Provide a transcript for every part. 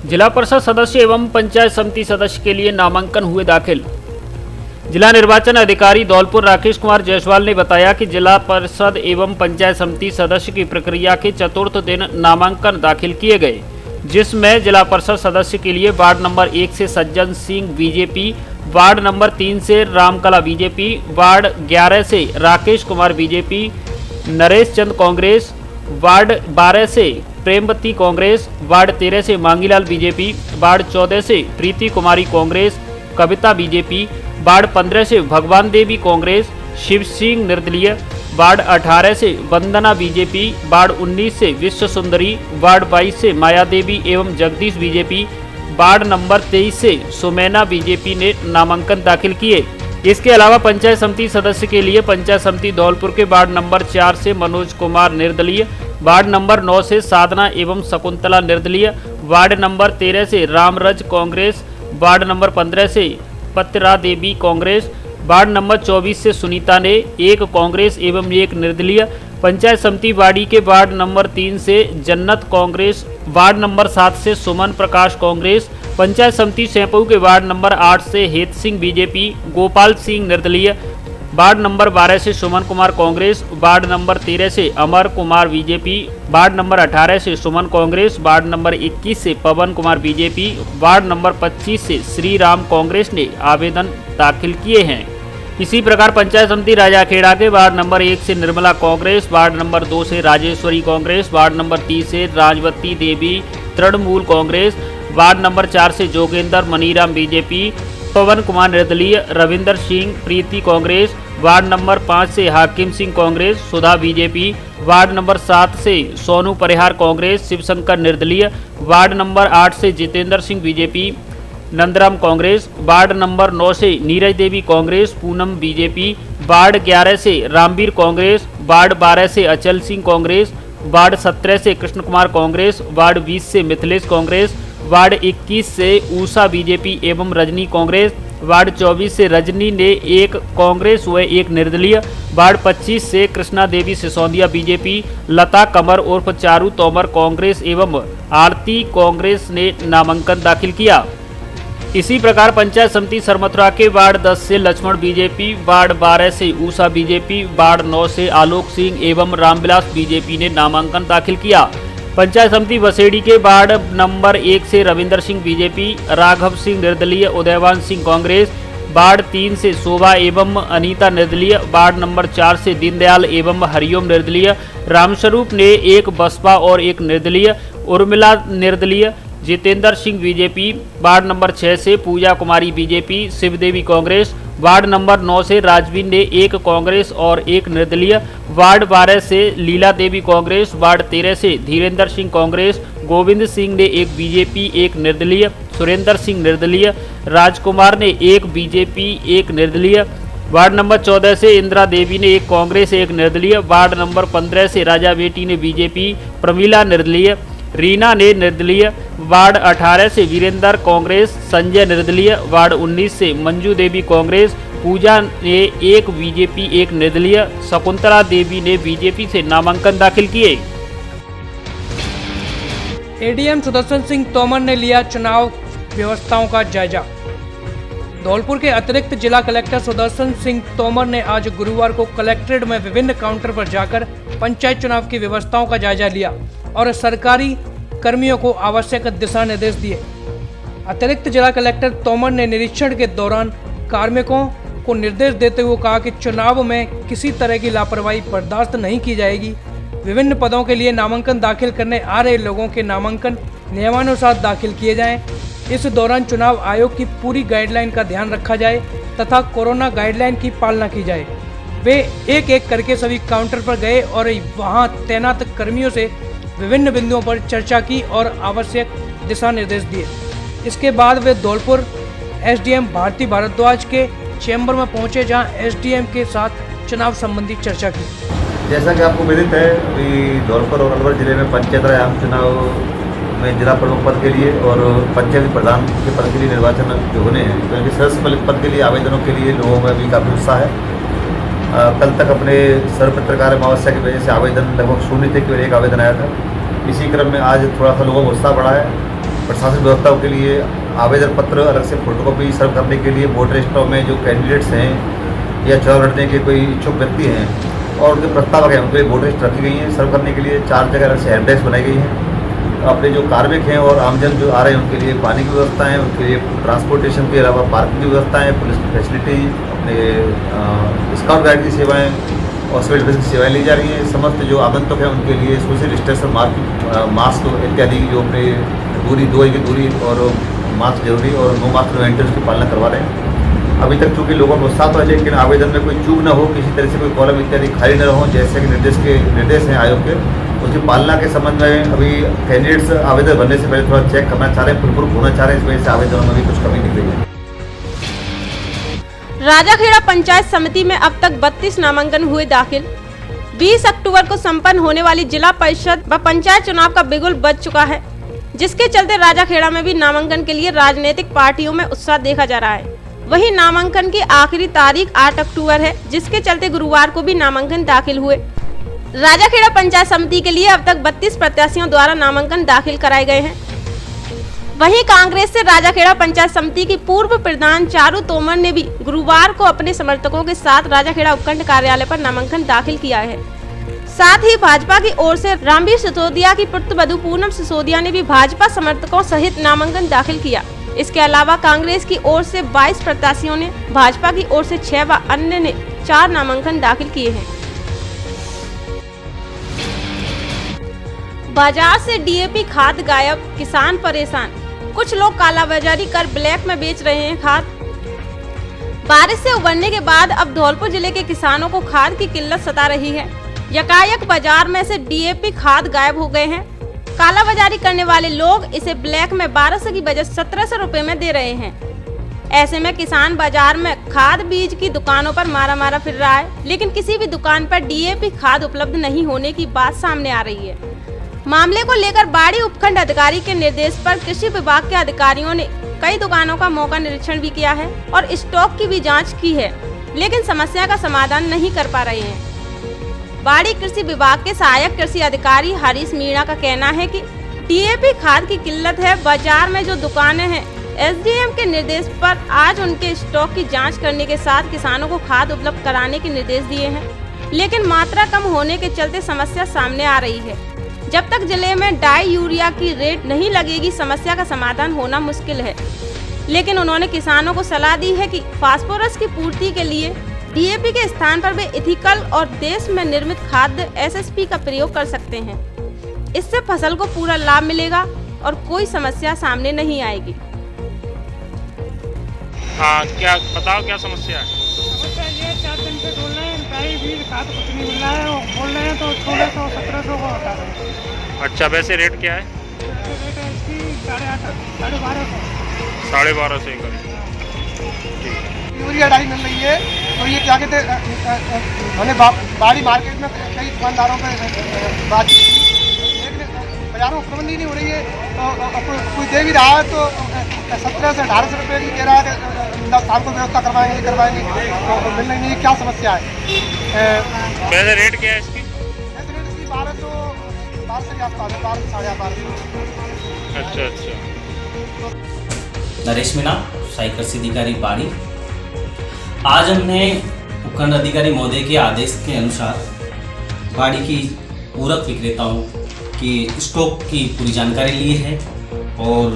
जिला परिषद सदस्य एवं पंचायत समिति सदस्य के लिए नामांकन हुए दाखिल। जिला निर्वाचन अधिकारी धौलपुर राकेश कुमार जायसवाल ने बताया कि जिला परिषद एवं पंचायत समिति सदस्य की प्रक्रिया के चतुर्थ दिन नामांकन दाखिल किए गए, जिसमें जिला परिषद सदस्य के लिए वार्ड नंबर 1 से Sajjan Singh BJP, ward number 3 से रामकला बीजेपी, वार्ड 11 से राकेश कुमार बीजेपी, नरेश चंद कांग्रेस, वार्ड 12 से प्रेमवती कांग्रेस, वार्ड 13 से मांगीलाल बीजेपी, वार्ड 14 से प्रीति कुमारी कांग्रेस, कविता बीजेपी, वार्ड 15 से भगवान देवी कांग्रेस, शिव सिंह निर्दलीय, वार्ड 18 से वंदना बीजेपी, वार्ड 19 से विश्व सुंदरी, वार्ड 22 से माया देवी एवं जगदीश बीजेपी, वार्ड नंबर 23 से सुमैना बीजेपी ने नामांकन दाखिल किए। इसके अलावा पंचायत समिति सदस्य के लिए पंचायत समिति धौलपुर के वार्ड नंबर 4 से मनोज कुमार निर्दलीय, वार्ड नंबर 9 से साधना एवं शकुंतला निर्दलीय, वार्ड नंबर 13 से रामरज कांग्रेस, वार्ड नंबर 15 से पत्रा देवी कांग्रेस, वार्ड नंबर 24 से सुनीता ने, एक कांग्रेस एवं एक निर्दलीय, पंचायत समिति वाड़ी के वार्ड नंबर 3 से जन्नत कांग्रेस, वार्ड नंबर 7 से सुमन प्रकाश कांग्रेस, पंचायत समिति सैंपऊ के वार्ड नंबर 8 से हेत सिंह बीजेपी, गोपाल सिंह निर्दलीय, वार्ड नंबर 12 से सुमन कुमार कांग्रेस, वार्ड नंबर 13 से Amar Kumar BJP, ward number 18 से सुमन कांग्रेस, वार्ड नंबर 21 से पवन कुमार बीजेपी, वार्ड नंबर 25 से श्री राम कांग्रेस ने आवेदन दाखिल किए हैं। इसी प्रकार पंचायत समिति राजाखेड़ा के वार्ड नंबर 1 से निर्मला कांग्रेस, वार्ड नंबर 2 से राजेश्वरी कांग्रेस, वार्ड नंबर 3 से राजवती देवी तृणमूल कांग्रेस, वार्ड नंबर 4 से जोगेंद्र मनीराम बीजेपी, पवन कुमार निर्दलीय, रविंदर सिंह प्रीति कांग्रेस, वार्ड नंबर 5 से हाकिम सिंह कांग्रेस, सुधा बीजेपी, वार्ड नंबर 7 से सोनू परिहार कांग्रेस, शिवशंकर निर्दलीय, वार्ड नंबर 8 से Jitendra Singh BJP, Nandram Congress, ward number 9 से नीरज देवी कांग्रेस, पूनम बीजेपी, वार्ड 11 से रामवीर कांग्रेस, वार्ड 12 से अचल सिंह कांग्रेस, वार्ड 17 से कृष्ण कुमार कांग्रेस, वार्ड 20 से मिथिलेश कांग्रेस, वार्ड 21 से ऊषा बीजेपी एवं रजनी कांग्रेस, वार्ड 24 से रजनी ने एक कांग्रेस व एक निर्दलीय, वार्ड 25 से कृष्णा देवी सिसोदिया बीजेपी, लता कमर उर्फ चारू तोमर कांग्रेस एवं आरती कांग्रेस ने नामांकन दाखिल किया। इसी प्रकार पंचायत समिति सरमथुरा के वार्ड 10 से लक्ष्मण बीजेपी, वार्ड 12 से ऊषा बीजेपी, वार्ड 9 से आलोक सिंह एवं रामविलास बीजेपी ने नामांकन दाखिल किया। पंचायत समिति वसेड़ी के वार्ड नंबर 1 से रविंदर सिंह बीजेपी, राघव सिंह निर्दलीय, उदयवान सिंह कांग्रेस, वार्ड 3 से शोभा एवं अनीता निर्दलीय, वार्ड नंबर 4 से दीनदयाल एवं हरिओम निर्दलीय, रामस्वरूप ने एक बसपा और एक निर्दलीय, उर्मिला निर्दलीय, Jitendra Singh BJP, ward number 6 से Pooja Kumari BJP, Shivdevi Congress, ward number 9 से राजवीर ने एक कांग्रेस और एक निर्दलीय, वार्ड 12 से लीला देवी कांग्रेस, वार्ड 13 से धीरेन्द्र सिंह कांग्रेस, गोविंद सिंह ने एक बीजेपी एक निर्दलीय, सुरेंद्र सिंह निर्दलीय, राजकुमार ने एक बीजेपी एक निर्दलीय, वार्ड नंबर 14 से इंदिरा देवी ने एक कांग्रेस एक निर्दलीय, वार्ड नंबर 15 से राजा बेटी ने बीजेपी, प्रमीला निर्दलीय, रीना ने निर्दलीय, वार्ड 18 से वीरेंद्र कांग्रेस, संजय निर्दलीय, वार्ड 19 से मंजू देवी कांग्रेस, पूजा ने एक बीजेपी एक निर्दलीय, शकुंतला देवी ने बीजेपी से नामांकन दाखिल किए। एडीएम सुदर्शन सिंह तोमर ने लिया चुनाव व्यवस्थाओं का जायजा। धौलपुर के अतिरिक्त जिला कलेक्टर सुदर्शन सिंह तोमर ने आज गुरुवार को कलेक्ट्रेट में विभिन्न काउंटर पर जाकर पंचायत चुनाव की व्यवस्थाओं का जायजा लिया और सरकारी कर्मियों को आवश्यक दिशा निर्देश दिए। अतिरिक्त जिला कलेक्टर तोमर ने निरीक्षण के दौरान कार्मिकों को निर्देश देते हुए कहा कि चुनाव में किसी तरह की लापरवाही बर्दाश्त नहीं की जाएगी। विभिन्न पदों के लिए नामांकन दाखिल करने आ रहे लोगों के नामांकन नियमानुसार दाखिल किए जाएं। इस दौरान चुनाव आयोग की पूरी गाइडलाइन का ध्यान रखा जाए तथा कोरोना गाइडलाइन की पालना की जाए। वे एक एक करके सभी काउंटर पर गए और वहां तैनात कर्मियों से विभिन्न बिंदुओं पर चर्चा की और आवश्यक दिशा निर्देश दिए। इसके बाद वे धौलपुर एसडीएम भारती भारद्वाज के चैम्बर में पहुंचे, जहां एसडीएम के साथ चुनाव संबंधी चर्चा की। जैसा कि आपको विदित है कि धौलपुर और अलवर जिले में पंचायत राज आम चुनाव में जिला प्रमुख पद के लिए और पंचायत प्रधान के पद के लिए निर्वाचन जो होने हैं, तो इनके सदस्य पद के लिए आवेदनों के लिए लोगों में भी काफ़ी उत्साह है। कल तक अपने सर्वपत्रकार अमावस्या की वजह से आवेदन लगभग शून्य थे, केवल एक आवेदन आया था। इसी क्रम में आज थोड़ा सा लोगों का उत्साह बढ़ा है प्रशासनिक व्यवस्थाओं के लिए आवेदन पत्र अलग से फोटोकॉपी सर्व करने के लिए वोटर स्टॉक में जो कैंडिडेट्स हैं या चुनाव लड़ने के कोई इच्छुक व्यक्ति हैं और उनके प्रस्तावक हैं उनके लिए वोटर लिस्ट रखी गई हैं। सर्व करने के लिए 4 जगह अलग से हेल्प डेस्क बनाई गई हैं। अपने जो कार्मिक हैं और आमजन जो आ रहे हैं उनके लिए पानी की व्यवस्था है, उनके लिए ट्रांसपोर्टेशन के अलावा पार्किंग की व्यवस्था है, पुलिस की फैसिलिटी, अपने स्काउट गाइड की सेवाएँ और सिविल डिफेंस की सेवाएँ ली जा रही हैं। समस्त जो आगंतुक हैं उनके लिए सोशल डिस्टेंस मास्क इत्यादि जो अपने दूरी 2 गज की दूरी और मास्क जरूरी और नो मास्क नो एंट्री उसकी पालना करवा रहे हैं। अभी तक चूँकि लोगों को उत्साह तो है, लेकिन आवेदन में कोई चूक न हो, किसी तरह से कोई कॉलम इत्यादि खाली न हो, जैसे कि निर्देश हैं आयोग के, उसकी पालना के संबंध में अभी कैंडिडेट्स आवेदन भरने से पहले थोड़ा चेक करना चाह रहे हैं, फुलप्रूफ होना चाह रहे हैं। इस वजह से आवेदनों में भी कुछ कमी दिख रही है। राजाखेड़ा पंचायत समिति में अब तक 32 नामांकन हुए दाखिल। 20 अक्टूबर को संपन्न होने वाली जिला परिषद व पंचायत चुनाव का बिगुल बज चुका है, जिसके चलते राजाखेड़ा में भी नामांकन के लिए राजनीतिक पार्टियों में उत्साह देखा जा रहा है। वहीं नामांकन की आखिरी तारीख 8 अक्टूबर है, जिसके चलते गुरुवार को भी नामांकन दाखिल हुए। राजाखेड़ा पंचायत समिति के लिए अब तक 32 प्रत्याशियों द्वारा नामांकन दाखिल कराए गए हैं। वहीं कांग्रेस से राजाखेड़ा पंचायत समिति की पूर्व प्रधान चारू तोमर ने भी गुरुवार को अपने समर्थकों के साथ राजाखेड़ा उपखंड कार्यालय पर नामांकन दाखिल किया है। साथ ही भाजपा की ओर से रामवीर सिसोदिया की पुत्रवधू पूनम सिसोदिया ने भी भाजपा समर्थकों सहित नामांकन दाखिल किया। इसके अलावा कांग्रेस की ओर से 22 प्रत्याशियों ने, भाजपा की ओर से 6 व अन्य ने 4 नामांकन दाखिल किए हैं। बाजार से डीएपी खाद गायब, किसान परेशान। कुछ लोग कालाबाजारी कर ब्लैक में बेच रहे हैं खाद। बारिश से उबरने के बाद अब धौलपुर जिले के किसानों को खाद की किल्लत सता रही है। यकायक बाजार में से डीएपी खाद गायब हो गए हैं। कालाबाजारी करने वाले लोग इसे ब्लैक में 1200 की बजाय 1700 रुपए में दे रहे हैं। ऐसे में किसान बाजार में खाद बीज की दुकानों पर मारा फिर रहा है, लेकिन किसी भी दुकान पर डीएपी खाद उपलब्ध नहीं होने की बात सामने आ रही है। मामले को लेकर बाड़ी उपखंड अधिकारी के निर्देश पर कृषि विभाग के अधिकारियों ने कई दुकानों का मौका निरीक्षण भी किया है और स्टॉक की भी जांच की है, लेकिन समस्या का समाधान नहीं कर पा रहे हैं। बाड़ी कृषि विभाग के सहायक कृषि अधिकारी हरीश मीणा का कहना है कि डीएपी खाद की किल्लत है। बाजार में जो दुकानें हैं, एसडीएम के निर्देश पर आज उनके स्टॉक की जांच करने के साथ किसानों को खाद उपलब्ध कराने के निर्देश दिए हैं, लेकिन मात्रा कम होने के चलते समस्या सामने आ रही है। जब तक जिले में डाई यूरिया की रेट नहीं लगेगी, समस्या का समाधान होना मुश्किल है। लेकिन उन्होंने किसानों को सलाह दी है कि फास्फोरस की पूर्ति के लिए डीएपी के स्थान पर वे इथिकल और देश में निर्मित खाद्य एसएसपी का प्रयोग कर सकते हैं। इससे फसल को पूरा लाभ मिलेगा और कोई समस्या सामने नहीं आएगी। हाँ, क्या बताओ, क्या समस्या है? समस्या ये 4 दिन से बोल रहे हैं, डाई बीज खाद कुछ नहीं मिल रहा है, और बोल रहे हैं तो 1600-1700 को बता रहे हैं। अच्छा, वैसे रेट क्या है? रेट है इसकी 8,500 12,500। 12,500 ही करें। यूरिया डाई मिल रही है, तो ये क्या कहते हैं, मैंने बाड़ी मार्केट में कई दुकानदारों पर बात, लेकिन बाजारों में प्रबंध ही नहीं हो रही है। तो कोई दे भी रहा है तो 1700 से 1800 रुपये की दे रहा है, शाम को व्यवस्था करवाएंगे तो मिल नहीं। क्या समस्या है? वैसे रेट क्या है इसकी? ऐसे रेट इसकी 1200 के आसपास है, 1200 साढ़े 1200। अच्छा। नरेश मीणा, सहायक कृषि अधिकारी बाड़ी। आज हमने उपखंड अधिकारी महोदय के आदेश के अनुसार बाड़ी की पूरक विक्रेताओं की स्टॉक की पूरी जानकारी ली है और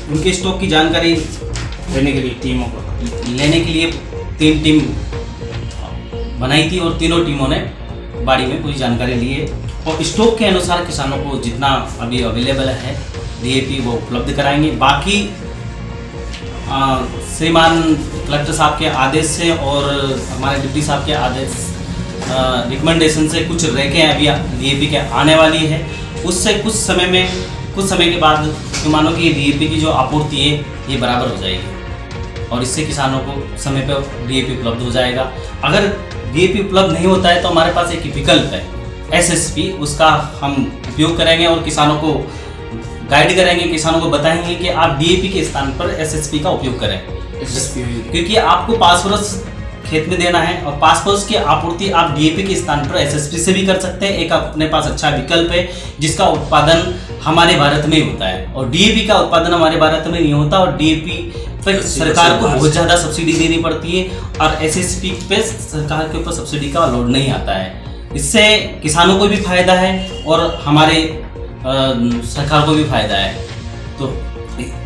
उनके स्टॉक की जानकारी लेने के लिए 3 टीम बनाई थी और तीनों टीमों ने बाड़ी में पूरी जानकारी ली है और स्टॉक के अनुसार किसानों को जितना अभी अवेलेबल है डीएपी वो उपलब्ध कराएंगे। बाकी श्रीमान कलेक्टर साहब के आदेश से और हमारे डिप्टी साहब के आदेश रिकमेंडेशन से कुछ रैकें अभी डीएपी के आने वाली है, उससे कुछ समय के बाद किसानों की डीएपी की जो आपूर्ति है ये बराबर हो जाएगी और इससे किसानों को समय पर डीएपी उपलब्ध हो जाएगा। अगर डीएपी उपलब्ध नहीं होता है तो हमारे पास एक विकल्प है एसएसपी, उसका हम उपयोग करेंगे और किसानों को गाइड करेंगे, किसानों को बताएंगे कि आप डीएपी के स्थान पर एसएसपी का उपयोग करें, क्योंकि आपको फास्फोरस खेत में देना है और फास्फोरस की आपूर्ति आप डीएपी के स्थान पर एसएसपी से भी कर सकते हैं। एक अपने पास अच्छा विकल्प है जिसका उत्पादन हमारे भारत में ही होता है, और डीएपी का उत्पादन हमारे भारत में नहीं होता, और डीएपी पर सरकार को बहुत ज़्यादा सब्सिडी देनी पड़ती है, और एसएसपी पे सरकार के ऊपर सब्सिडी का लोड नहीं आता है। इससे किसानों को भी फायदा है और हमारे सरकार को भी फायदा है। तो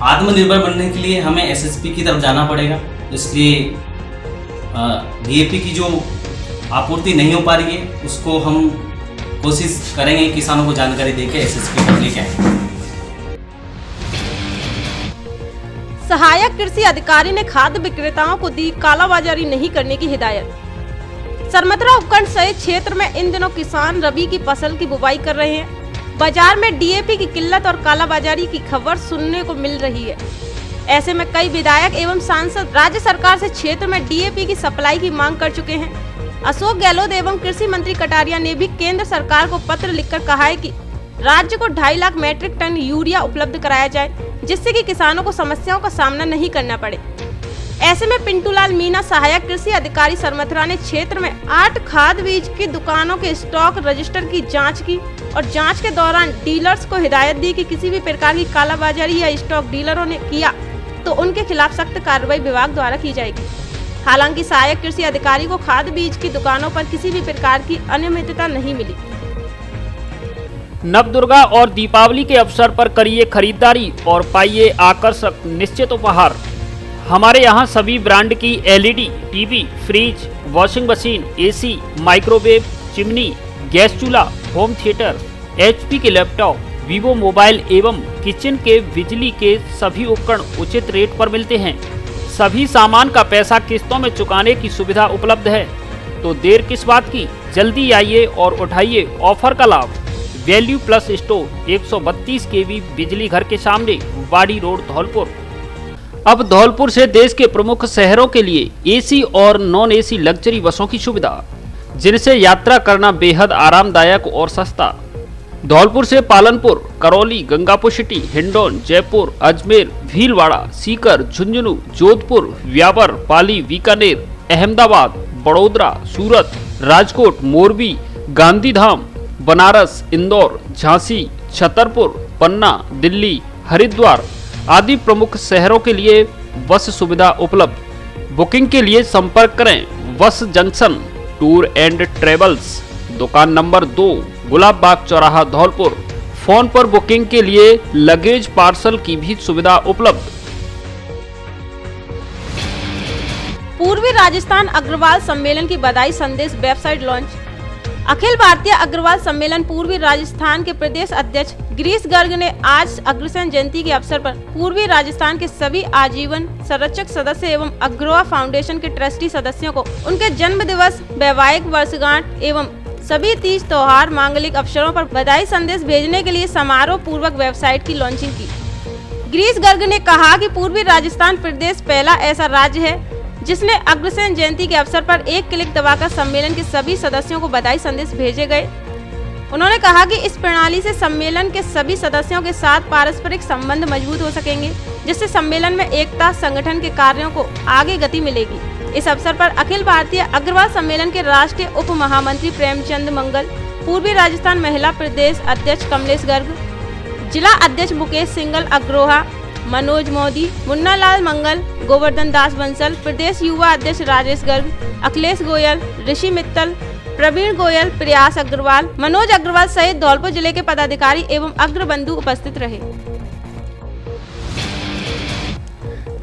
आत्मनिर्भर बनने के लिए हमें एसएसपी की तरफ जाना पड़ेगा, इसलिए डीएपी की जो आपूर्ति नहीं हो पा रही है उसको हम कोशिश करेंगे किसानों को जानकारी देकर एसएसपी तक लेके आए। सहायक कृषि अधिकारी ने खाद्य विक्रेताओं को दी कालाबाजारी नहीं करने की हिदायत। सरमथरा उपखंड सहित क्षेत्र में इन दिनों किसान रबी की फसल की बुवाई कर रहे हैं। बाजार में डीएपी की किल्लत और कालाबाजारी की खबर सुनने को मिल रही है। ऐसे में कई विधायक एवं सांसद राज्य सरकार से क्षेत्र में डीएपी की सप्लाई की मांग कर चुके हैं। अशोक गहलोत एवं कृषि मंत्री कटारिया ने भी केंद्र सरकार को पत्र लिखकर कहा है कि राज्य को 2.5 लाख मीट्रिक टन यूरिया उपलब्ध कराया जाए, जिससे कि किसानों को समस्याओं का सामना नहीं करना पड़े। ऐसे में पिंटूलाल मीणा, सहायक कृषि अधिकारी सरमथरा ने क्षेत्र में 8 खाद बीज की दुकानों के स्टॉक रजिस्टर की जांच की और जांच के दौरान डीलर्स को हिदायत दी कि किसी भी प्रकार की कालाबाजारी या स्टॉक डीलरों ने किया तो उनके खिलाफ सख्त कार्रवाई विभाग द्वारा की जाएगी। हालांकि सहायक कृषि अधिकारी को खाद बीज की दुकानों पर किसी भी प्रकार की अनियमितता नहीं मिली। नवदुर्गा और दीपावली के अवसर पर करिए खरीदारी और पाइए आकर्षक निश्चित उपहार। हमारे यहाँ सभी ब्रांड की LED TV, fridge, washing machine, AC, microwave, chimney, gas चूल्हा, होम थिएटर, एचपी के लैपटॉप, वीवो मोबाइल एवं किचन के बिजली के सभी उपकरण उचित रेट पर मिलते हैं। सभी सामान का पैसा किस्तों में चुकाने की सुविधा उपलब्ध है। तो देर किस बात की, जल्दी आइए और उठाइए ऑफर का लाभ। वैल्यू प्लस स्टोर 132 केवी बिजली घर के सामने, वाड़ी रोड, धौलपुर। अब धौलपुर से देश के प्रमुख शहरों के लिए एसी और नॉन एसी लग्जरी बसों की सुविधा, जिनसे यात्रा करना बेहद आरामदायक और सस्ता। धौलपुर से पालनपुर, करौली, गंगापुर सिटी, हिंडौन, जयपुर, अजमेर, भीलवाड़ा, सीकर, झुंझुनू, जोधपुर, व्यावर, पाली, बीकानेर, अहमदाबाद, बड़ोदरा, सूरत, राजकोट, मोरबी, गांधीधाम, बनारस, इंदौर, झांसी, छतरपुर, पन्ना, दिल्ली, हरिद्वार आदि प्रमुख शहरों के लिए बस सुविधा उपलब्ध। बुकिंग के लिए संपर्क करें बस जंक्शन टूर एंड ट्रेवल्स, दुकान नंबर 2, गुलाब बाग चौराहा, धौलपुर। फोन पर बुकिंग के लिए लगेज पार्सल की भी सुविधा उपलब्ध। पूर्वी राजस्थान अग्रवाल सम्मेलन की बधाई संदेश वेबसाइट लॉन्च। अखिल भारतीय अग्रवाल सम्मेलन पूर्वी राजस्थान के प्रदेश अध्यक्ष गिरीश गर्ग ने आज अग्रसेन जयंती के अवसर पर पूर्वी राजस्थान के सभी आजीवन संरक्षक सदस्य एवं अग्रवा फाउंडेशन के ट्रस्टी सदस्यों को उनके जन्म दिवस, वैवाहिक वर्षगांठ एवं सभी तीज, त्योहार, मांगलिक अवसरों पर बधाई संदेश भेजने के लिए समारोह पूर्वक वेबसाइट की लॉन्चिंग की। गिरीश गर्ग ने कहा कि पूर्वी राजस्थान प्रदेश पहला ऐसा राज्य है जिसने अग्रसेन जयंती के अवसर पर एक क्लिक दबाकर सम्मेलन के सभी सदस्यों को बधाई संदेश भेजे गए। उन्होंने कहा कि इस प्रणाली से सम्मेलन के सभी सदस्यों के साथ पारस्परिक संबंध मजबूत हो सकेंगे, जिससे सम्मेलन में एकता, संगठन के कार्यों को आगे गति मिलेगी। इस अवसर पर अखिल भारतीय अग्रवाल सम्मेलन के राष्ट्रीय उप महामंत्री प्रेमचंद मंगल, पूर्वी राजस्थान महिला प्रदेश अध्यक्ष कमलेश गर्ग, जिला अध्यक्ष मुकेश सिंगल अग्रोहा, मनोज मोदी, मुन्ना लाल मंगल, गोवर्धन दास बंसल, प्रदेश युवा अध्यक्ष राजेश गर्ग, अखिलेश गोयल, ऋषि मित्तल, प्रवीण गोयल, प्रयास अग्रवाल, मनोज अग्रवाल सहित धौलपुर जिले के पदाधिकारी एवं अग्रबंधु उपस्थित रहे।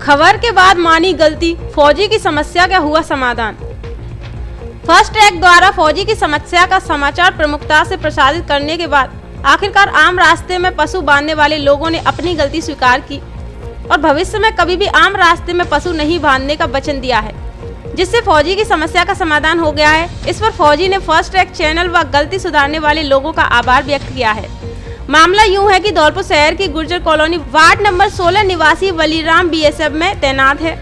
खबर के बाद मानी गलती, फौजी की समस्या का हुआ समाधान। फर्स्ट ट्रैक द्वारा फौजी की समस्या का समाचार प्रमुखता से प्रसारित करने के बाद आखिरकार आम रास्ते में पशु बांधने वाले लोगों ने अपनी गलती स्वीकार की और भविष्य में कभी भी आम रास्ते में पशु नहीं बांधने का वचन दिया है, जिससे फौजी की समस्या का समाधान हो गया है। इस पर फौजी ने फर्स्ट ट्रैक चैनल व गलती सुधारने वाले लोगों का आभार व्यक्त किया है। मामला यूं है कि धौलपुर शहर की गुर्जर कॉलोनी वार्ड नंबर 16 निवासी वलीराम बीएसएफ में तैनात है।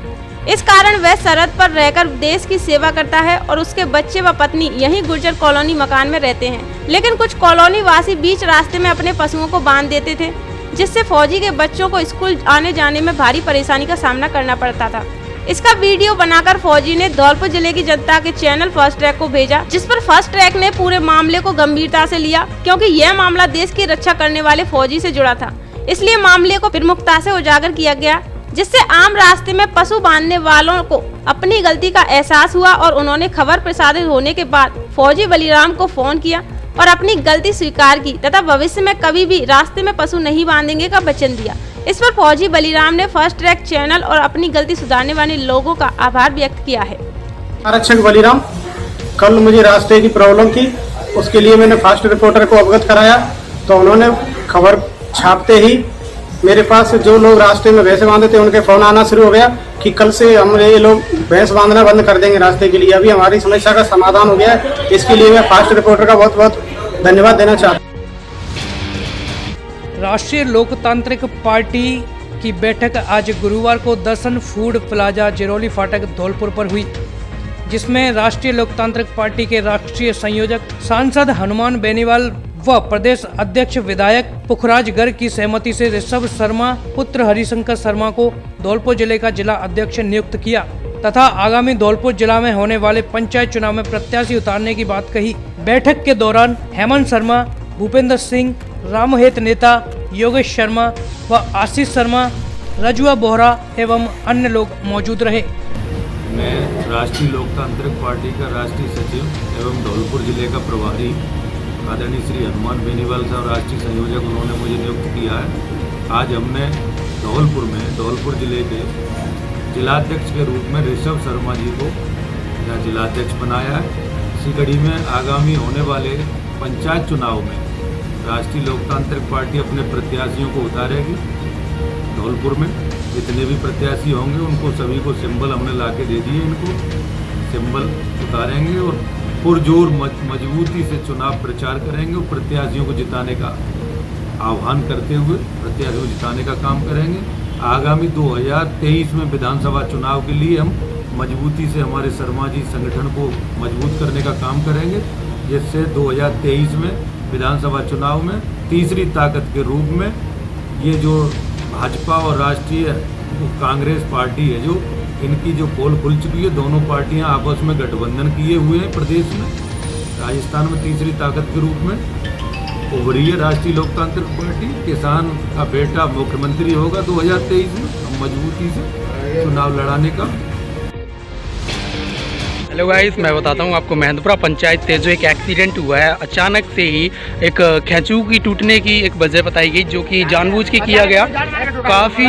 इस कारण वह सरहद पर रहकर देश की सेवा करता है और उसके बच्चे व पत्नी यहीं गुर्जर कॉलोनी मकान में रहते हैं। लेकिन कुछ कॉलोनी वासी बीच रास्ते में अपने पशुओं को बांध देते थे, जिससे फौजी के बच्चों को स्कूल आने जाने में भारी परेशानी का सामना करना पड़ता था। इसका वीडियो बनाकर फौजी ने धौलपुर जिले की जनता के चैनल फर्स्ट ट्रैक को भेजा, जिस पर फर्स्ट ट्रैक ने पूरे मामले को गंभीरता से लिया, क्योंकि यह मामला देश की रक्षा करने वाले फौजी से जुड़ा था। इसलिए मामले को प्रमुखता से उजागर किया गया, जिससे आम रास्ते में पशु बांधने वालों को अपनी गलती का एहसास हुआ और उन्होंने खबर प्रसारित होने के बाद फौजी बलीराम को फोन किया और अपनी गलती स्वीकार की तथा भविष्य में कभी भी रास्ते में पशु नहीं बांधेंगे का वचन दिया। इस पर फौजी बलीराम ने फर्स्ट ट्रैक चैनल और अपनी गलती सुधारने वाले लोगों का आभार व्यक्त किया है। आरक्षक बलीराम, कल मुझे रास्ते की प्रॉब्लम थी, उसके लिए मैंने फास्ट रिपोर्टर को अवगत कराया, तो उन्होंने खबर छापते ही मेरे पास जो लोग रास्ते में भैंस बांधे थे उनके फोन आना शुरू हो गया कि कल से हम ये लोग भैंस बांधना बंद कर देंगे रास्ते के लिए। अभी हमारी समस्या का समाधान हो गया है, इसके लिए मैं फास्ट रिपोर्टर का बहुत बहुत धन्यवाद देना चाहता हूँ। राष्ट्रीय लोकतांत्रिक पार्टी की बैठक आज गुरुवार को दर्शन फूड प्लाजा जिरौली फाटक धौलपुर पर हुई, जिसमें राष्ट्रीय लोकतांत्रिक पार्टी के राष्ट्रीय संयोजक सांसद हनुमान बेनीवाल व प्रदेश अध्यक्ष विधायक पुखराज गर्ग की सहमति से ऋषभ शर्मा पुत्र हरिशंकर शर्मा को धौलपुर जिले का जिला अध्यक्ष नियुक्त किया तथा आगामी धौलपुर जिला में होने वाले पंचायत चुनाव में प्रत्याशी उतारने की बात कही। बैठक के दौरान हेमंत शर्मा, भूपेंद्र सिंह, रामहेत नेता योगेश शर्मा व आशीष शर्मा, रजुआ बोहरा एवं अन्य लोग मौजूद रहे। मैं राष्ट्रीय लोकतांत्रिक पार्टी का राष्ट्रीय सचिव एवं धौलपुर जिले का प्रभारी आदरणीय श्री हनुमान बेनीवाल साहब राष्ट्रीय संयोजक उन्होंने मुझे नियुक्त किया है। आज हमने धौलपुर जिले के जिलाध्यक्ष के रूप में ऋषभ शर्मा जी को यहाँ जिलाध्यक्ष बनाया है। इसी कड़ी में आगामी होने वाले पंचायत चुनाव में राष्ट्रीय लोकतांत्रिक पार्टी अपने प्रत्याशियों को उतारेगी। धौलपुर में जितने भी प्रत्याशी होंगे उनको सभी को सिंबल हमने ला के दे दिए, इनको सिंबल उतारेंगे और पुरजोर मजबूती से चुनाव प्रचार करेंगे और प्रत्याशियों को जिताने का आह्वान करते हुए प्रत्याशियों को जिताने का काम करेंगे। आगामी 2023 में विधानसभा चुनाव के लिए हम मजबूती से हमारे शर्मा जी संगठन को मजबूत करने का काम करेंगे, जिससे 2023 में विधानसभा चुनाव में तीसरी ताकत के रूप में ये जो भाजपा और राष्ट्रीय कांग्रेस पार्टी है, जो इनकी जो पोल खुल चुकी है, दोनों पार्टियां आपस में गठबंधन किए हुए हैं। प्रदेश में राजस्थान में तीसरी ताकत के रूप में उभरी है राष्ट्रीय लोकतांत्रिक पार्टी। किसान का बेटा मुख्यमंत्री होगा 2023 में, हम मजबूती से चुनाव लड़ाने का। हेलो गाइस, मैं बताता हूँ आपको महेंद्रपुरा पंचायत से जो एक एक्सीडेंट हुआ है, अचानक से ही एक खेचू की टूटने की एक वजह बताई गई, जो कि जानबूझ के किया गया। काफ़ी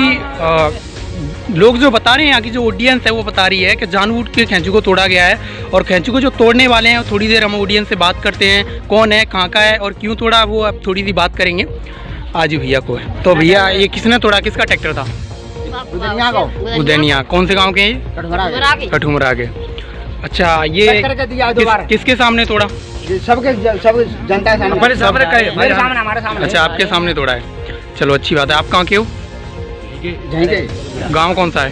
लोग जो बता रहे हैं, यहाँ की जो ऑडियंस है वो बता रही है कि जानबूझ के खेचू को तोड़ा गया है। और खेचू को जो तोड़ने वाले हैं थोड़ी देर हम ऑडियंस से बात करते हैं, कौन है, कहाँ का है और क्यों तोड़ा, वो अब थोड़ी सी बात करेंगे। आज भैया को है, तो भैया ये किसने तोड़ा, किसका ट्रैक्टर था? उदयनिया। कौन से गाँव के हैं? कठुमरा के। अच्छा, ये किसके सामने तोड़ा? सब जनता हमारे सामने। अच्छा, आपके सामने तोड़ा है, चलो अच्छी बात है। आप कहाँ के हो? गांव कौन सा है?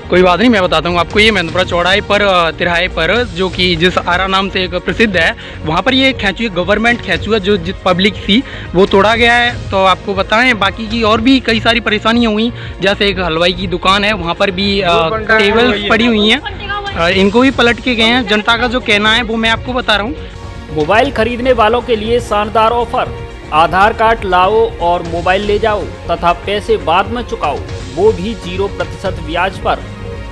कोई बात नहीं, मैं बताता हूँ आपको। ये महेंद्रपुरा चौराहे पर तिराहे पर जो कि जिस आरा नाम से एक प्रसिद्ध है, वहाँ पर ये खेचू गवर्नमेंट खेचू है जो पब्लिक थी वो तोड़ा गया है। तो आपको बताएं, बाकी की और भी कई सारी परेशानियाँ हुई, जैसे एक हलवाई की दुकान है, वहाँ पर भी टेबल पड़ी हुई हैं, इनको भी पलट के गए हैं। जनता का जो कहना है वो मैं आपको बता रहा हूँ। मोबाइल खरीदने वालों के लिए शानदार ऑफर। आधार कार्ड लाओ और मोबाइल ले जाओ तथा पैसे बाद में चुकाओ, वो भी 0% ब्याज पर।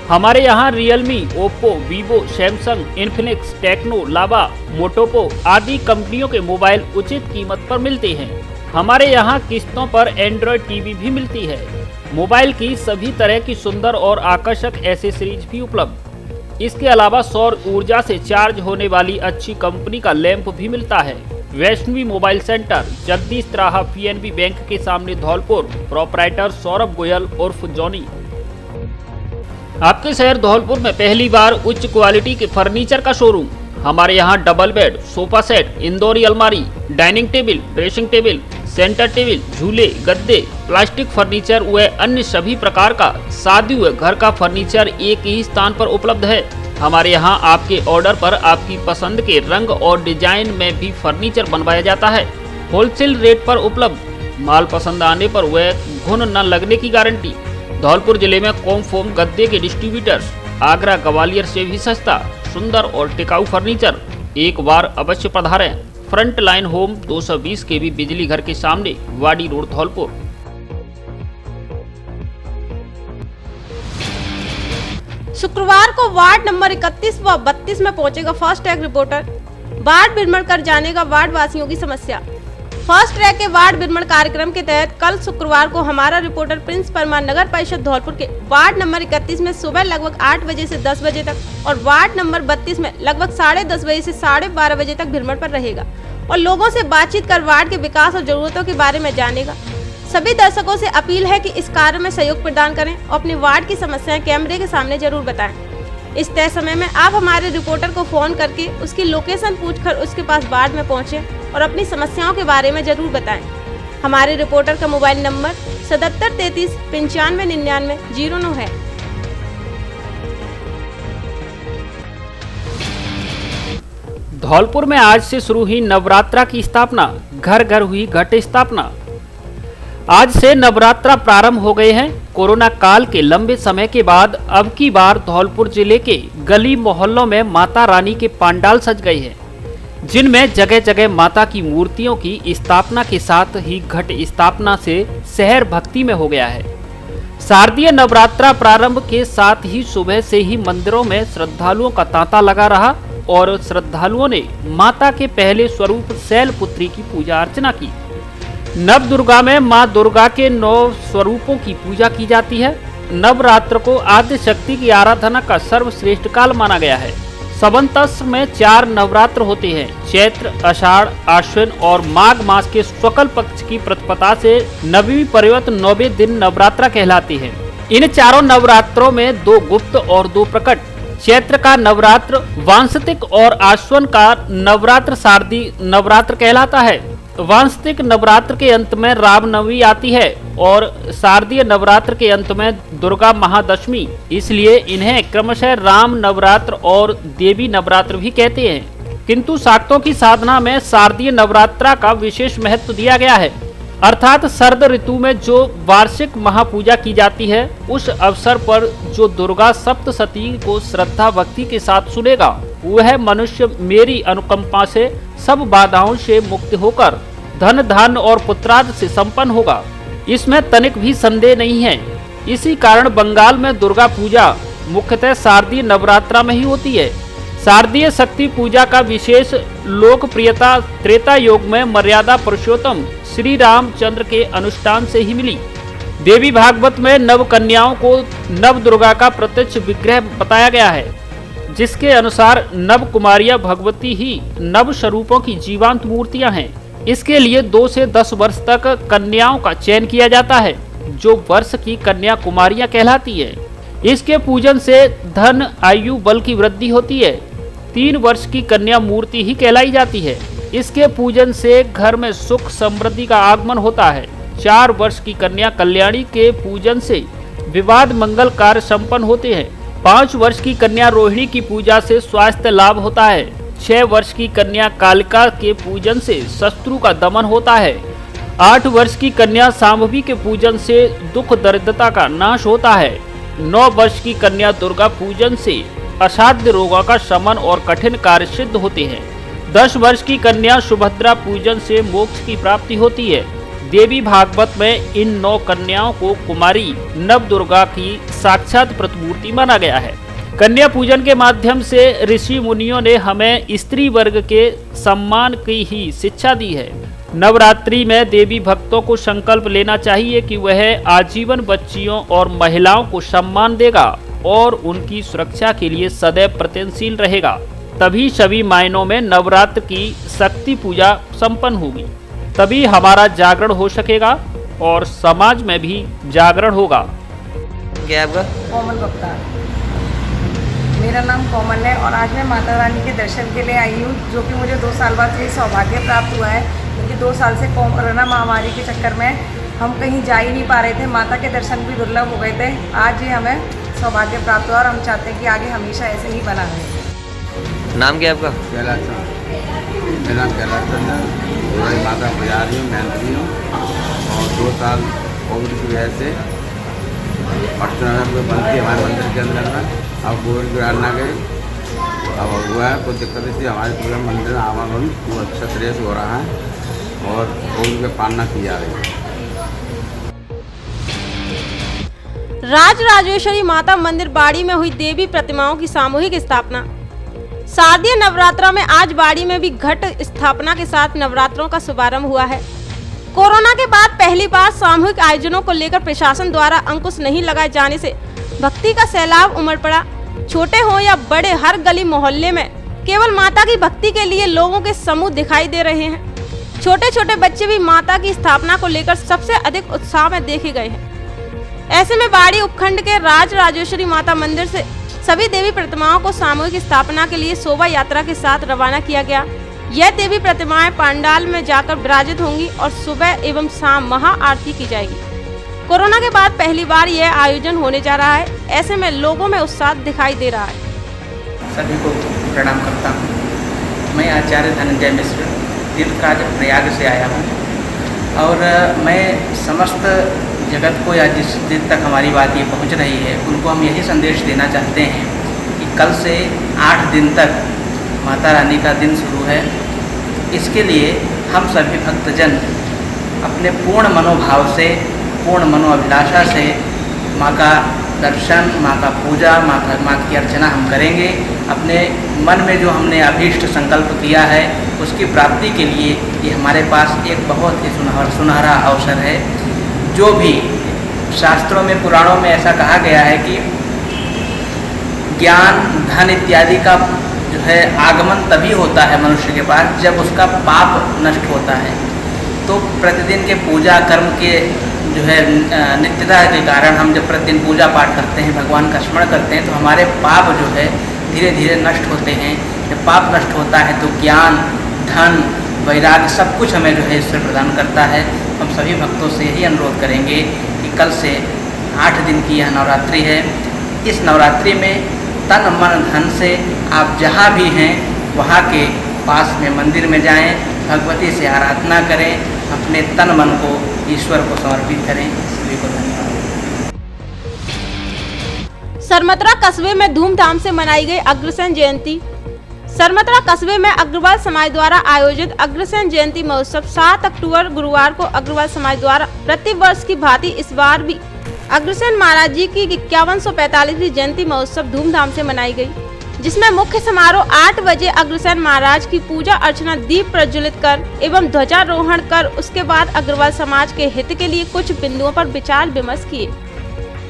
हमारे यहाँ Realme, Oppo, Vivo, Samsung, Infinix, Tecno, Lava, मोटोपो आदि कंपनियों के मोबाइल उचित कीमत पर मिलते हैं। हमारे यहाँ किस्तों पर एंड्रॉयड टीवी भी मिलती है। मोबाइल की सभी तरह की सुंदर और आकर्षक एसेसरीज भी उपलब्ध। इसके अलावा सौर ऊर्जा से चार्ज होने वाली अच्छी कंपनी का लैंप भी मिलता है। वैष्णवी मोबाइल सेंटर, जगदीश त्राहा, पीएनबी बैंक के सामने, धौलपुर। प्रोपराइटर सौरभ गोयल उर्फ जॉनी। आपके शहर धौलपुर में पहली बार उच्च क्वालिटी के फर्नीचर का शोरूम। हमारे यहाँ डबल बेड, सोफा सेट, इंदौरी अलमारी, dining table, dressing table, centre table, झूले, गद्दे, प्लास्टिक फर्नीचर व अन्य सभी प्रकार का शादी व घर का फर्नीचर एक ही स्थान पर उपलब्ध है। हमारे यहाँ आपके ऑर्डर पर आपकी पसंद के रंग और डिजाइन में भी फर्नीचर बनवाया जाता है। होलसेल रेट पर उपलब्ध। माल पसंद आने पर वह घुन न लगने की गारंटी। धौलपुर जिले में कॉमफोम गद्दे के डिस्ट्रीब्यूटर्स, आगरा ग्वालियर से भी सस्ता, सुंदर और टिकाऊ फर्नीचर। एक बार अवश्य पधारें। फ्रंट लाइन होम 220 kV बिजली घर के सामने, वाडी रोड, धौलपुर। शुक्रवार को वार्ड नंबर 31 व 32 में पहुंचेगा फास्ट ट्रैक रिपोर्टर। वार्ड भ्रमण कर जानेगा वार्ड वासियों की समस्या। फास्ट ट्रैक के वार्ड भ्रमण कार्यक्रम के तहत कल शुक्रवार को हमारा रिपोर्टर प्रिंस परमार नगर परिषद धौलपुर के वार्ड नंबर 31 में सुबह लगभग 8 बजे से 10 बजे तक और वार्ड नंबर 32 में लगभग 10:30 बजे से 12:30 बजे तक भ्रमण पर रहेगा और लोगों से बातचीत कर वार्ड के विकास और जरूरतों के बारे में जानेगा। सभी दर्शकों से अपील है कि इस कार्य में सहयोग प्रदान करें और अपने वार्ड की समस्याएं कैमरे के सामने जरूर बताएं। इस तय समय में आप हमारे रिपोर्टर को फोन करके उसकी लोकेशन पूछकर उसके पास वार्ड में पहुंचें और अपनी समस्याओं के बारे में जरूर बताएं। हमारे रिपोर्टर का मोबाइल नंबर 7733 9599 09 है। धौलपुर में आज से शुरू हुई नवरात्रा की स्थापना, घर घर हुई घट स्थापना। आज से नवरात्रा प्रारंभ हो गए हैं। कोरोना काल के लंबे समय के बाद अब की बार धौलपुर जिले के गली मोहल्लों में माता रानी के पंडाल सज गए हैं, जिनमें जगह जगह माता की मूर्तियों की स्थापना के साथ ही घट स्थापना से शहर भक्ति में हो गया है। शारदीय नवरात्रा प्रारंभ के साथ ही सुबह से ही मंदिरों में श्रद्धालुओं का तांता लगा रहा और श्रद्धालुओं ने माता के पहले स्वरूप शैलपुत्री की पूजा अर्चना की। नव दुर्गा में मां दुर्गा के 9 स्वरूपों की पूजा की जाती है। नवरात्र को आद्य शक्ति की आराधना का सर्वश्रेष्ठ काल माना गया है। संवत्सर में 4 नवरात्र होते हैं। चैत्र, आषाढ़, आश्विन और माघ मास के शुक्ल पक्ष की प्रतिपदा से नवीं परिवर्त 9वें दिन नवरात्रा कहलाती है। इन चारों नवरात्रों में 2 गुप्त और 2 प्रकट। चैत्र का नवरात्र वांशिक और आश्विन का नवरात्र शारदीय नवरात्र कहलाता है। वांशिक नवरात्र के अंत में रामनवमी आती है और शारदीय नवरात्र के अंत में दुर्गा महादशमी, इसलिए इन्हें क्रमशः राम नवरात्र और देवी नवरात्र भी कहते हैं। किंतु शाक्तों की साधना में शारदीय नवरात्रा का विशेष महत्व दिया गया है, अर्थात शरद ऋतु में जो वार्षिक महापूजा की जाती है, उस अवसर पर जो दुर्गा सप्तशती को श्रद्धा भक्ति के साथ सुनेगा, वह मनुष्य मेरी अनुकंपा से सब बाधाओं से मुक्त होकर धन धान्य और पुत्रार्थ से संपन्न होगा। इसमें तनिक भी संदेह नहीं है। इसी कारण बंगाल में दुर्गा पूजा मुख्यतः शारदीय नवरात्रा में ही होती है। शारदीय शक्ति पूजा का विशेष लोकप्रियता त्रेता युग में मर्यादा पुरुषोत्तम श्री रामचंद्र के अनुष्ठान से ही मिली। देवी भागवत में नव कन्याओं को नव दुर्गा का प्रत्यक्ष विग्रह बताया गया है, जिसके अनुसार नव कुमारियां भगवती ही नव स्वरूपों की जीवंत मूर्तियां हैं। इसके लिए 2 से 10 वर्ष तक कन्याओं का चयन किया जाता है, जो वर्ष की कन्या कुमारियां कहलाती है। इसके पूजन से धन, आयु, बल की वृद्धि होती है। 3 वर्ष की कन्या मूर्ति ही कहलाई जाती है। इसके पूजन से घर में सुख समृद्धि का आगमन होता है। 4 वर्ष की कन्या कल्याणी के पूजन से विवाद मंगल कार्य संपन्न होते हैं। 5 वर्ष की कन्या रोहिणी की पूजा से स्वास्थ्य लाभ होता है। 6 वर्ष की कन्या कालिका के पूजन से शत्रु का दमन होता है। 8 वर्ष की कन्या सांभवी के पूजन से दुख दरिद्रता का नाश होता है। 9 वर्ष की कन्या दुर्गा पूजन से असाध्य रोगों का शमन और कठिन कार्य सिद्ध होते हैं। 10 वर्ष की कन्या सुभद्रा पूजन से मोक्ष की प्राप्ति होती है। देवी भागवत में इन 9 कन्याओं को कुमारी नव दुर्गा की साक्षात प्रतिमूर्ति माना गया है। कन्या पूजन के माध्यम से ऋषि मुनियों ने हमें स्त्री वर्ग के सम्मान की ही शिक्षा दी है। नवरात्रि में देवी भक्तों को संकल्प लेना चाहिए कि वह आजीवन बच्चियों और महिलाओं को सम्मान देगा और उनकी सुरक्षा के लिए सदैव प्रयत्नशील रहेगा। तभी सभी मायनों में नवरात्र की शक्ति पूजा संपन्न होगी। तभी हमारा जागरण हो सकेगा और समाज में भी जागरण होगा। क्या आपका? कोमल गुप्ता। मेरा नाम कोमल है और आज मैं माता रानी के दर्शन के लिए आई हूँ, जो कि मुझे 2 साल बाद ये सौभाग्य प्राप्त हुआ है, क्योंकि 2 साल से कोरोना महामारी के चक्कर में हम कहीं जा ही नहीं पा रहे थे। माता के दर्शन भी दुर्लभ हो गए थे। आज ये हमें सौभाग्य प्राप्त हुआ और हम चाहते हैं कि आगे हमेशा ऐसे ही बना रहे। नाम क्या आपका? मेरा नाम कैलाश टंडन, गोरई माता पुजारी हूँ, मेहनती हूँ और 2 साल कोविड की वजह से अष्टनगर बंद थी हमारे मंदिर के अंदर में। अब कोविड की ना गई, अब हुआ है कोई दिक्कत नहीं थी। हमारे पूरे मंदिर में आवागमन खूब अच्छा तरह से हो रहा है और कोविड की पालना की जा रही है। राज राजेश्वरी माता मंदिर बाड़ी में हुई देवी प्रतिमाओं की सामूहिक स्थापना। शारदीय नवरात्रों में आज बाड़ी में भी घट स्थापना के साथ नवरात्रों का शुभारंभ हुआ है। कोरोना के बाद पहली बार सामूहिक आयोजनों को लेकर प्रशासन द्वारा अंकुश नहीं लगाए जाने से भक्ति का सैलाब उमड़ पड़ा। छोटे हो या बड़े, हर गली मोहल्ले में केवल माता की भक्ति के लिए लोगों के समूह दिखाई दे रहे हैं। छोटे छोटे बच्चे भी माता की स्थापना को लेकर सबसे अधिक उत्साह में देखे गए हैं। ऐसे में बाड़ी उपखंड के राज राजेश्वरी माता मंदिर से सभी देवी प्रतिमाओं को सामूहिक स्थापना के लिए शोभा यात्रा के साथ रवाना किया गया। यह देवी प्रतिमाएं पंडाल में जाकर विराजित होंगी और सुबह एवं शाम महा आरती की जाएगी। कोरोना के बाद पहली बार यह आयोजन होने जा रहा है, ऐसे में लोगों में उत्साह दिखाई दे रहा है। सभी को प्रणाम करता हूँ। मैं आचार्य धनंजय मिश्र तीर्थराज प्रयाग से आया हूँ और मैं समस्त जगत को या जिस दिन तक हमारी बात ये पहुँच रही है उनको हम यही संदेश देना चाहते हैं कि कल से 8 दिन तक माता रानी का दिन शुरू है। इसके लिए हम सभी भक्तजन अपने पूर्ण मनोभाव से, पूर्ण मनोअभिलाषा से माँ का दर्शन, माँ का पूजा, माँ की अर्चना हम करेंगे। अपने मन में जो हमने अभीष्ट संकल्प किया है उसकी प्राप्ति के लिए ये हमारे पास एक बहुत ही सुनहरा अवसर है। जो भी शास्त्रों में, पुराणों में ऐसा कहा गया है कि ज्ञान, धन इत्यादि का जो है आगमन तभी होता है मनुष्य के पास जब उसका पाप नष्ट होता है। तो प्रतिदिन के पूजा कर्म के जो है नित्यता के कारण हम जब प्रतिदिन पूजा पाठ करते हैं, भगवान का स्मरण करते हैं तो हमारे पाप जो है धीरे धीरे नष्ट होते हैं। जब पाप नष्ट होता है तो ज्ञान, धन, वैराग्य सब कुछ हमें जो है ईश्वर प्रदान करता है। हम सभी भक्तों से यही अनुरोध करेंगे कि कल से 8 दिन की यह नवरात्रि है। इस नवरात्रि में तन मन धन से आप जहाँ भी हैं वहाँ के पास में मंदिर में जाएं, भगवती से आराधना करें, अपने तन मन को ईश्वर को समर्पित करें। सभी को धन्यवाद। सरमतरा कस्बे में धूमधाम से मनाई गई अग्रसेन जयंती। सरमतरा कस्बे में अग्रवाल समाज द्वारा आयोजित अग्रसेन जयंती महोत्सव 7 अक्टूबर गुरुवार को अग्रवाल समाज द्वारा प्रति वर्ष की भांति इस बार भी अग्रसेन महाराज जी की 5145वीं जयंती महोत्सव धूमधाम से मनाई गई, जिसमें मुख्य समारोह 8 बजे अग्रसेन महाराज की पूजा अर्चना, दीप प्रज्वलित कर एवं ध्वजारोहण कर उसके बाद अग्रवाल समाज के हित के लिए कुछ बिंदुओं पर विचार विमर्श किए,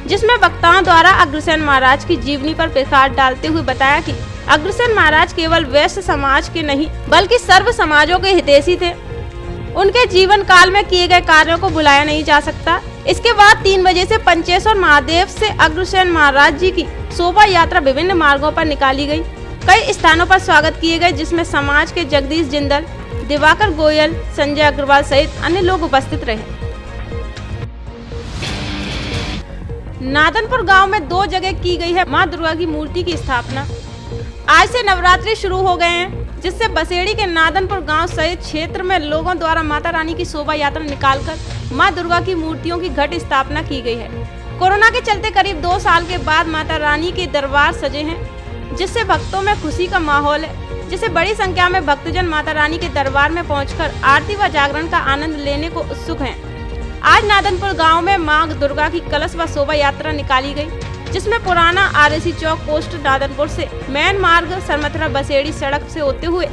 जिसमें वक्ताओं द्वारा अग्रसेन महाराज की जीवनी पर प्रकाश डालते हुए बताया कि अग्रसेन महाराज केवल वैश्य समाज के नहीं बल्कि सर्व समाजों के हितैषी थे। उनके जीवन काल में किए गए कार्यों को भुलाया नहीं जा सकता। इसके बाद 3 बजे से पंचेश्वर महादेव से अग्रसेन महाराज जी की शोभा यात्रा विभिन्न मार्गों पर निकाली गई। कई स्थानों पर स्वागत किए गए, जिसमें समाज के जगदीश जिंदल, दिवाकर गोयल, संजय अग्रवाल सहित अन्य लोग उपस्थित रहे। नादनपुर गांव में 2 जगह की गई है मां दुर्गा की मूर्ति की स्थापना। आज से नवरात्रि शुरू हो गए हैं, जिससे बसेड़ी के नादनपुर गांव सहित क्षेत्र में लोगों द्वारा माता रानी की शोभा यात्रा निकालकर मां दुर्गा की मूर्तियों की घट स्थापना की गई है। कोरोना के चलते करीब 2 साल के बाद माता रानी के दरबार सजे हैं, जिससे भक्तों में खुशी का माहौल है, जिससे बड़ी संख्या में भक्तजन माता रानी के दरबार में पहुंचकर आरती व जागरण का आनंद लेने को उत्सुक हैं। आज नादनपुर गांव में मां दुर्गा की कलश व शोभा यात्रा निकाली गई, जिसमें पुराना आरएसी चौक पोस्ट नादनपुर से मेन मार्ग सरमतरा बसेड़ी सड़क से होते हुए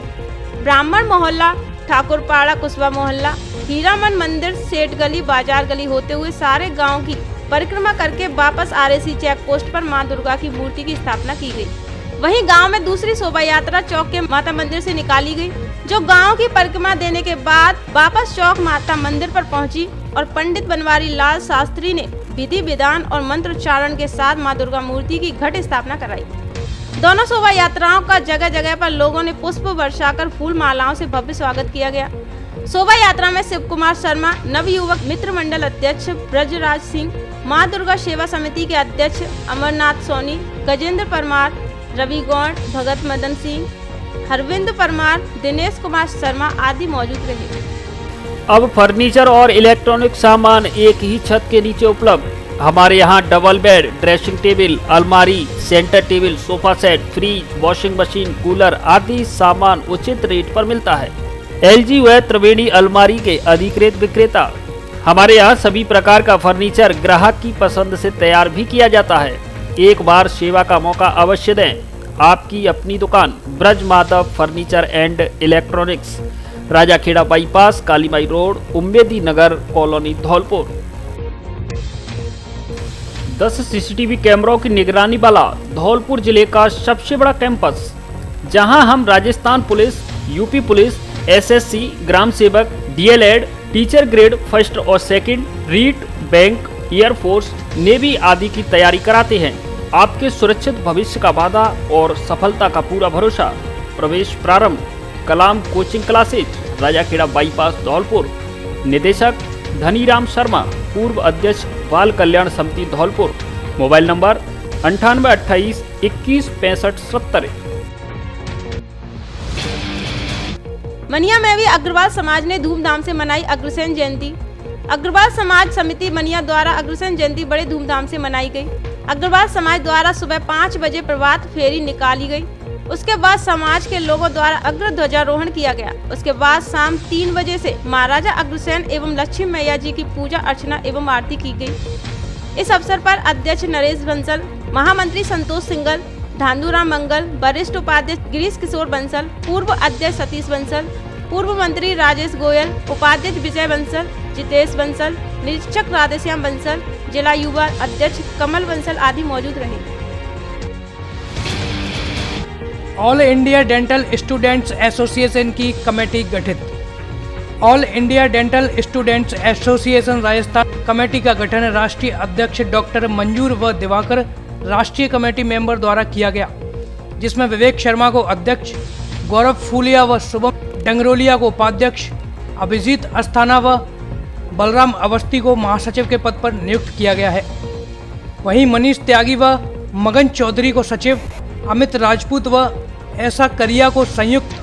ब्राह्मण मोहल्ला, ठाकुरपाड़ा कुशवा मोहल्ला, हीरामन मंदिर, सेठ गली, बाजार गली होते हुए सारे गांव की परिक्रमा करके वापस आरएसी चेक पोस्ट पर मां दुर्गा की मूर्ति की स्थापना की गई। वहीं गांव में दूसरी शोभा यात्रा चौक के माता मंदिर से निकाली गई, जो गांव की परिक्रमा देने के बाद वापस चौक माता मंदिर पर पहुंची और पंडित बनवारी लाल शास्त्री ने विधि विधान और मंत्रोच्चारण के साथ मां दुर्गा मूर्ति की घट स्थापना कराई। दोनों शोभा यात्राओं का जगह जगह पर लोगों ने पुष्प वर्षाकर फूल मालाओं से भव्य स्वागत किया गया। शोभा यात्रा में शिव कुमार शर्मा, नवयुवक मित्र मंडल अध्यक्ष ब्रजराज सिंह, मां दुर्गा सेवा समिति के अध्यक्ष अमरनाथ सोनी, गजेंद्र परमार, रवि गौड़, भगत मदन सिंह, हरविंद परमार, दिनेश कुमार शर्मा आदि मौजूद रहे। अब फर्नीचर और इलेक्ट्रॉनिक सामान एक ही छत के नीचे उपलब्ध। हमारे यहाँ डबल बेड, ड्रेसिंग टेबल, अलमारी, centre table, sofa set, fridge, washing machine, cooler आदि सामान उचित रेट पर मिलता है। LG व त्रिवेणी अलमारी के अधिकृत विक्रेता। हमारे यहाँ सभी प्रकार का फर्नीचर ग्राहक की पसंद से तैयार भी किया जाता है। एक बार सेवा का मौका अवश्य दें। आपकी अपनी दुकान Braj Madhav furniture and electronics, Rajakhera bypass, Kalibai road, Ummedi Nagar colony, Dholpur. 10 CCTV कैमरों की निगरानी वाला धौलपुर जिले का सबसे बड़ा कैंपस, जहां हम Rajasthan police, UP police, SSC, ग्राम सेवक, DLED, टीचर ग्रेड 1st और 2nd, REET, bank, air force, navy आदि की तैयारी कराते हैं। आपके सुरक्षित भविष्य का वादा और सफलता का पूरा भरोसा। प्रवेश प्रारंभ। Kalam coaching classes, Rajakheda bypass, Dholpur. निदेशक धनीराम शर्मा, पूर्व अध्यक्ष बाल कल्याण समिति, धौलपुर। Mobile number 9828 21 65 70। मनिया में भी अग्रवाल समाज ने धूमधाम से मनाई अग्रसेन जयंती। अग्रवाल समाज समिति मनिया द्वारा अग्रसेन जयंती बड़े धूमधाम से मनाई गई। अग्रवाल समाज द्वारा सुबह 5 बजे प्रभात फेरी निकाली गई। उसके बाद समाज के लोगों द्वारा अग्र ध्वजारोहण किया गया। उसके बाद शाम 3 बजे से महाराजा अग्रसेन एवं लक्ष्मी मैया जी की पूजा अर्चना एवं आरती की गई। इस अवसर पर अध्यक्ष नरेश बंसल, महामंत्री संतोष सिंगल, धांधुराम मंगल, वरिष्ठ उपाध्यक्ष गिरीश किशोर बंसल, पूर्व अध्यक्ष सतीश बंसल, पूर्व मंत्री राजेश गोयल, उपाध्यक्ष विजय बंसल, जितेश बंसल, निरीक्षक राधेश्याम बंसल, जिला युवा अध्यक्ष कमल बंसल आदि मौजूद रहे। All India dental students association की कमेटी गठित। All India dental students association Rajasthan committee का गठन राष्ट्रीय अध्यक्ष डॉक्टर मंजूर व दिवाकर राष्ट्रीय कमेटी मेंबर द्वारा किया गया, जिसमें विवेक शर्मा को अध्यक्ष, गौरव फूलिया व शुभम डंगरोलिया को उपाध्यक्ष, अभिजीत अस्थाना व बलराम अवस्थी को महासचिव के पद पर नियुक्त किया गया है। वहीं मनीष त्यागी व मगन चौधरी को सचिव, अमित राजपूत व ऐसा करिया को संयुक्त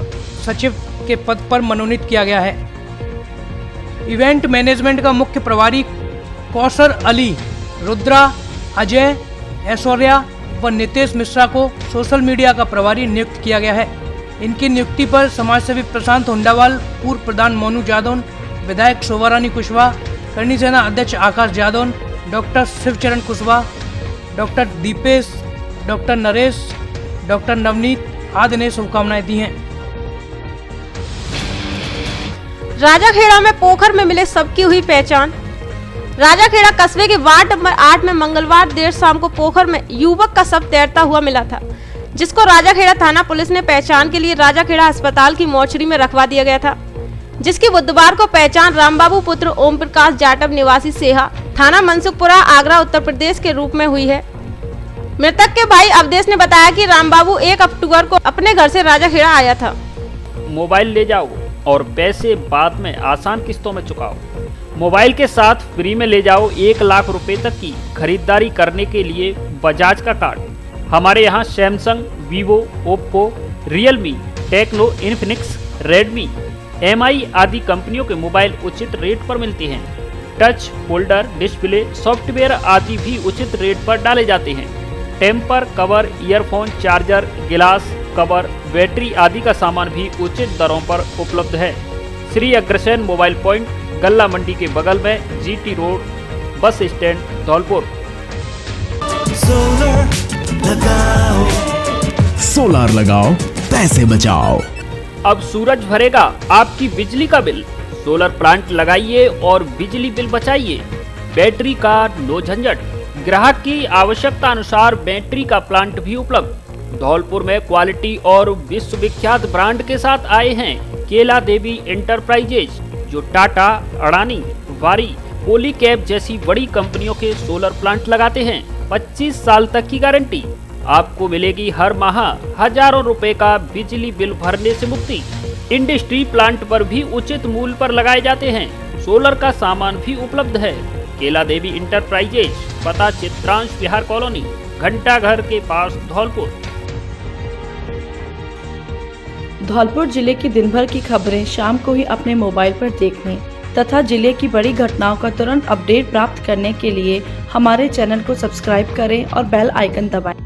सचिव के पद पर मनोनीत किया गया है। इवेंट मैनेजमेंट का मुख्य प्रभारी कौसर अली, रुद्रा, अजय, ऐश्वर्या व नितेश मिश्रा को सोशल मीडिया का प्रभारी नियुक्त किया गया है। इनकी नियुक्ति पर समाजसेवी प्रशांत हुंडावाल, पूर्व प्रधान मोनू जादौन, विधायक शोभारानी कुशवाहा, करनी सेना अध्यक्ष Akash Jadaun, doctor Shivcharan Kushwaha, doctor Deepesh, doctor Naresh, doctor Navneet आदि ने शुभकामनाएं दी हैं। राजाखेड़ा में पोखर में मिले सबकी हुई पहचान। राजाखेड़ा कस्बे के वार्ड नंबर 8 में मंगलवार देर शाम को पोखर में युवक का शव तैरता हुआ मिला था, जिसको राजाखेड़ा थाना पुलिस ने पहचान के लिए राजाखेड़ा अस्पताल की मोर्चरी में रखवा दिया गया था, जिसकी बुधवार को पहचान रामबाबू पुत्र ओम प्रकाश जाटव निवासी सेहा, थाना मनसुखपुरा, आगरा, उत्तर प्रदेश के रूप में हुई है। मृतक के भाई अवधेश ने बताया कि रामबाबू 1 अक्टूबर को अपने घर से राजाखेड़ा आया था। मोबाइल ले जाओ और पैसे बाद में आसान किस्तों में चुकाओ। मोबाइल के साथ फ्री में ले जाओ 1 लाख रुपए तक की खरीदारी करने के लिए बजाज का कार्ड। हमारे यहाँ Samsung, Vivo, Oppo, Realme, Tecno, Infinix, Redmi, MI आदि कंपनियों के मोबाइल उचित रेट पर मिलते हैं। टच, होल्डर, डिस्प्ले, सॉफ्टवेयर आदि भी उचित रेट पर डाले जाते हैं। टेम्पर, कवर, ईयरफोन, चार्जर, गिलास, कवर, बैटरी आदि का सामान भी उचित दरों पर उपलब्ध है। श्री अग्रसेन मोबाइल पॉइंट, गल्ला मंडी के बगल में, GT road, bus stand, Dholpur. Solar लगाओ, पैसे बचाओ। अब सूरज भरेगा आपकी बिजली का बिल। सोलर प्लांट लगाइए और बिजली बिल बचाइए। बैटरी का नो झंझट। ग्राहक की आवश्यकता अनुसार बैटरी का प्लांट भी उपलब्ध। धौलपुर में क्वालिटी और विश्वविख्यात ब्रांड के साथ आए हैं केला देवी एंटरप्राइजेज, जो टाटा, अडानी, वारी, पॉलीकैब जैसी बड़ी कंपनियों के सोलर प्लांट लगाते हैं। 25 साल तक की गारंटी। आपको मिलेगी हर माह हजारों रुपए का बिजली बिल भरने से मुक्ति। इंडस्ट्री प्लांट पर भी उचित मूल्य पर लगाए जाते हैं। सोलर का सामान भी उपलब्ध है। केला देवी इंटरप्राइजेज, पता चित्रांश बिहार कॉलोनी, घंटा घर के पास, धौलपुर। धौलपुर जिले की दिन भर की खबरें शाम को ही अपने मोबाइल पर देखने तथा जिले की बड़ी घटनाओं का तुरंत अपडेट प्राप्त करने के लिए हमारे चैनल को सब्सक्राइब करें और बेल आइकन दबाएं।